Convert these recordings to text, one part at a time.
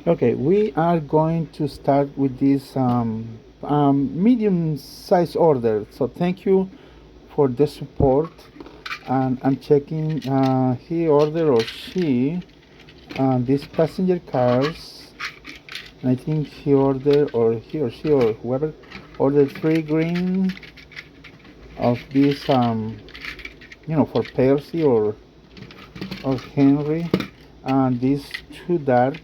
Okay, we are going to start with this medium size order. So thank you for the support. And I'm checking he ordered or she these passenger cars. And I think he ordered or he or she or whoever ordered 3 green of these for Percy or Henry. And these 2 dark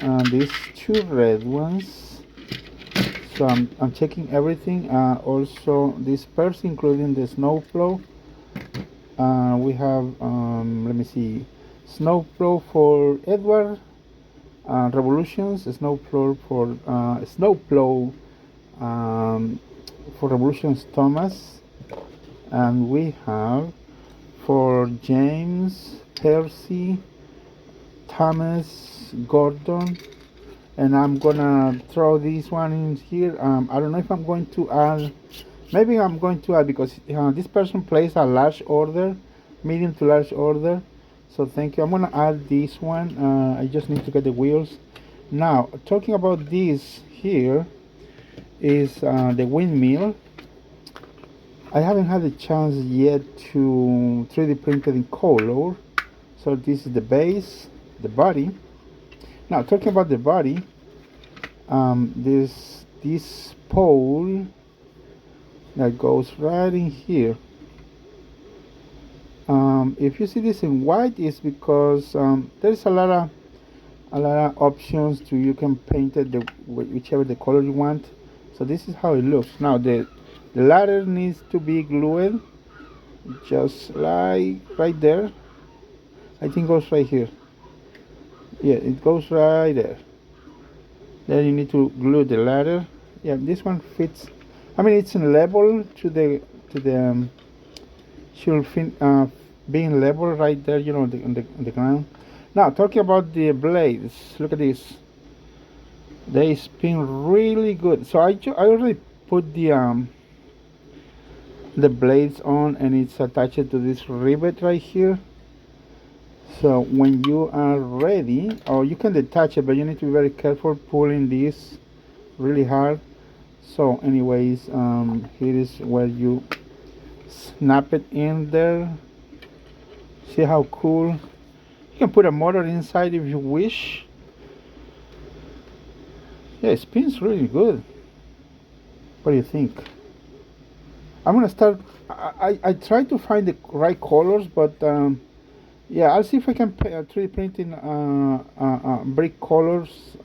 and these 2 red ones. So I'm checking everything. Also, this purse, including the snowplow. We have, let me see, snowplow for Edward, Revolutions, snowplow for Revolutions Thomas, and we have for James, Percy, Thomas, Gordon, and I'm gonna throw this one in here. I don't know if I'm going to add. Maybe I'm going to add because this person placed a large order, medium to large order. So thank you. I'm gonna add this one. I just need to get the wheels. Now talking about this here is the windmill. I haven't had a chance yet to 3D print it in color. So this is the base, the body. Now talking about the body, this pole that goes right in here. If you see this in white, it's because there's a lot of options to you can paint it whichever the color you want. So this is how it looks. Now the ladder needs to be glued, just like right there. I think it goes right here. Yeah, it goes right there. Then you need to glue the ladder. Yeah, this one fits. I mean, it's in level to the should being level right there, on the ground. Now talking about the blades, look at this. They spin really good. So I already put the blades on, and it's attached to this rivet right here. So when you are ready, or you can detach it, but you need to be very careful pulling this really hard. So anyways, here is where you snap it in there. See how cool. You can put a motor inside if you wish. Yeah, it spins really good. What do you think? I'm gonna start. I try to find the right colors, but yeah, I'll see if I can 3D print in brick colors.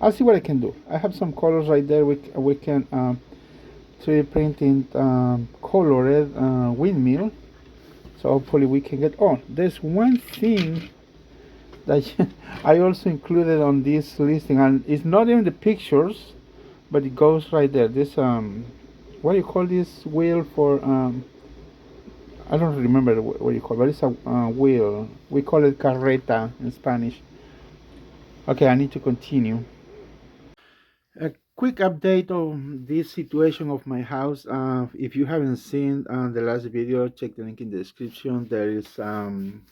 I'll see what I can do. I have some colors right there. We can 3D print in colored windmill. So hopefully we can get on. There's one thing that I also included on this listing, and it's not in the pictures, but it goes right there. This what do you call this wheel for? I don't remember what you call it, but it's a wheel. We call it carreta in Spanish. Okay, I need to continue. A quick update on this situation of my house. If you haven't seen the last video, check the link in the description. There is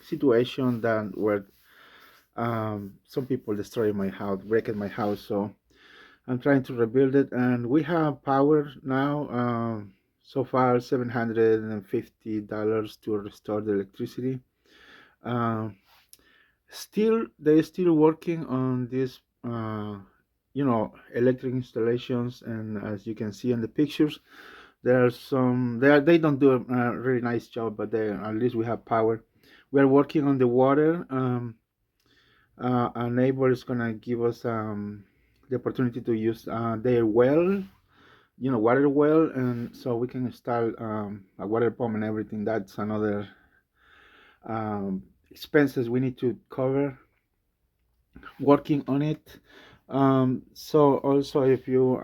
situation that where some people destroyed my house, wrecked my house. So I'm trying to rebuild it, and we have power now. So far, $750 to restore the electricity. Uh, Still, they're still working on this, electric installations, and as you can see in the pictures, there are some. They don't do a really nice job, but they at least we have power. We are working on the water. Our neighbor is gonna give us the opportunity to use their well, water well, and so we can install a water pump and everything. That's another expenses we need to cover working on it. So also, if you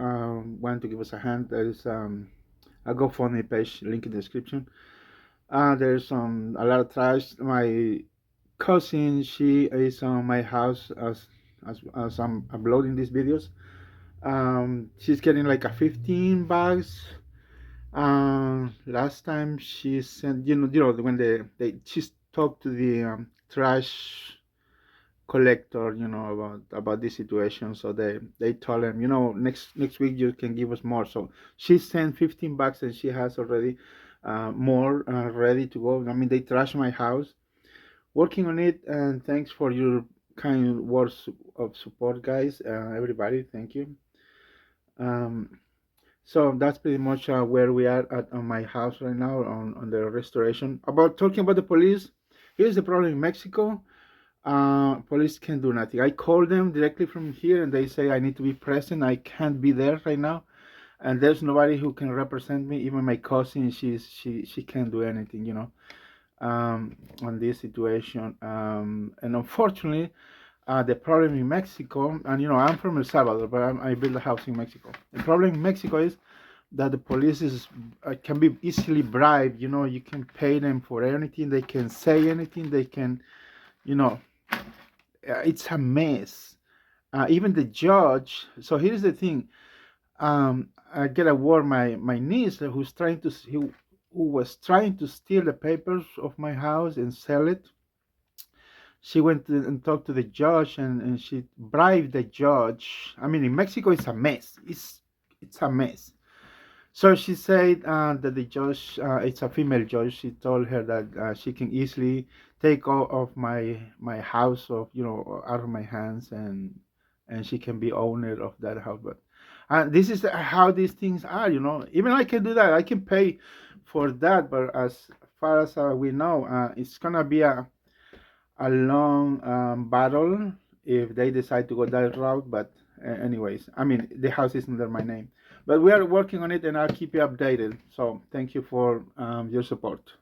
want to give us a hand, there is a GoFundMe page link in the description. There's a lot of trash. My cousin, she is on my house as I'm uploading these videos. She's getting like a 15 bags. Last time she sent, when they she talked to the trash collector, about this situation. So they told him, next week you can give us more. So she sent $15, and she has already more ready to go. I mean, they trashed my house, working on it, and thanks for your kind words of support, guys. Everybody, thank you. Um, so that's pretty much where we are at on my house right now on the restoration. About talking about the police, here's the problem in Mexico. Police can do nothing. I call them directly from here, and they say I need to be present. I can't be there right now, and there's nobody who can represent me. Even my cousin, she can't do anything, on this situation. And unfortunately, the problem in Mexico, and I'm from El Salvador, but I built a house in Mexico. The problem in Mexico is that the police can be easily bribed. You can pay them for anything. They can say anything. They can, you know, it's a mess. Even the judge. So here's the thing. I get a word. My niece, who was trying to steal the papers of my house and sell it. She went and talked to the judge, and she bribed the judge. I mean, in Mexico, it's a mess. It's a mess. So she said that the judge, it's a female judge. She told her that she can easily take all of my house out of my hands, and she can be owner of that house. But this is how these things are. Even I can do that. I can pay for that, but as far as we know, it's gonna be a long battle if they decide to go that route. But anyways, I mean, the house is under my name, but we are working on it, and I'll keep you updated. So thank you for your support.